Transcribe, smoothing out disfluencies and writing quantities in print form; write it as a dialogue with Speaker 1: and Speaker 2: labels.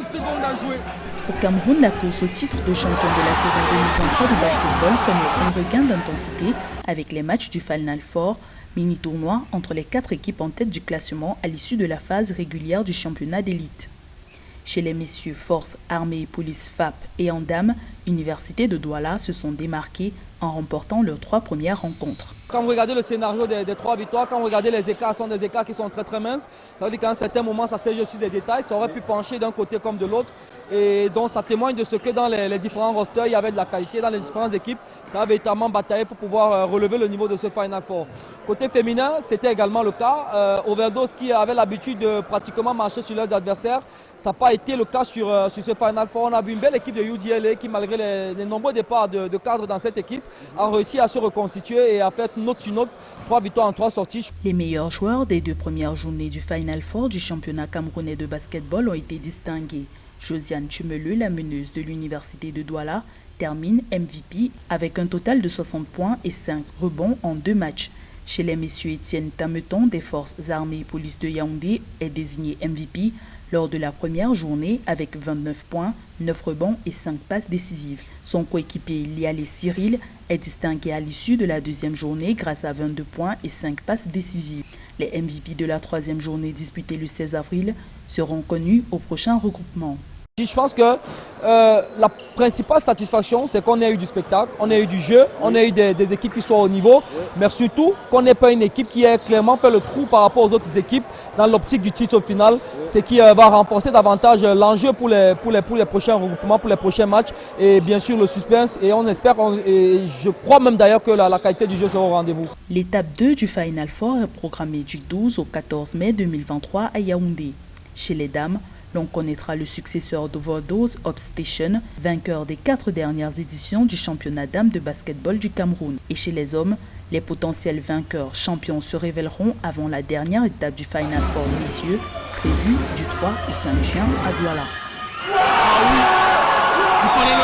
Speaker 1: secondes à jouer.
Speaker 2: Au Cameroun, la course au titre de champion de la saison 2023 de basketball connaît un regain d'intensité avec les matchs du Final Four, mini-tournoi entre les 4 équipes en tête du classement à l'issue de la phase régulière du championnat d'élite. Chez les messieurs Forces Armées, Police, FAP et en dames, Université de Douala se sont démarqués en remportant leurs 3 premières rencontres.
Speaker 1: Quand vous regardez le scénario des 3 victoires, quand vous regardez les écarts, sont des écarts qui sont très minces. Ça veut dire qu'à un certain moment, ça s'agit aussi des détails. Ça aurait pu pencher d'un côté comme de l'autre. Et donc ça témoigne de ce que dans les différents rosters, il y avait de la qualité dans les différentes équipes. Ça a véritablement bataillé pour pouvoir relever le niveau de ce Final Four. Côté féminin, c'était également le cas. Overdose qui avait l'habitude de pratiquement marcher sur leurs adversaires. Ça n'a pas été le cas sur ce Final Four. On a vu une belle équipe de UDLA qui, malgré les nombreux départs de cadres dans cette équipe, a réussi à se reconstituer et a fait note sur note, 3 victoires en 3 sorties.
Speaker 2: Les meilleurs joueurs des 2 premières journées du Final Four du championnat camerounais de basketball ont été distingués. Josiane Chumelu, la meneuse de l'Université de Douala, termine MVP avec un total de 60 points et 5 rebonds en 2 matchs. Chez les messieurs, Étienne Tameton des Forces Armées et Police de Yaoundé est désigné MVP lors de la première journée avec 29 points, 9 rebonds et 5 passes décisives. Son coéquipier Lialé Cyril est distingué à l'issue de la 2e journée grâce à 22 points et 5 passes décisives. Les MVP de la 3e journée disputée le 16 avril seront connus au prochain regroupement.
Speaker 1: Je pense que la principale satisfaction, c'est qu'on ait eu du spectacle, on a eu du jeu, on a eu des équipes qui sont au niveau, mais surtout qu'on n'ait pas une équipe qui ait clairement fait le trou par rapport aux autres équipes dans l'optique du titre final, ce qui va renforcer davantage l'enjeu pour les prochains regroupements, pour les prochains matchs et bien sûr le suspense. Et on espère, et je crois même d'ailleurs que la qualité du jeu sera au rendez-vous.
Speaker 2: L'étape 2 du Final Four est programmée du 12 au 14 mai 2023 à Yaoundé. Chez les dames, l'on connaîtra le successeur d'Overdose, Upstation, vainqueur des 4 dernières éditions du championnat dames de basketball du Cameroun. Et chez les hommes, les potentiels vainqueurs champions se révéleront avant la dernière étape du Final Four messieurs, prévue du 3 au 5 juin à Douala.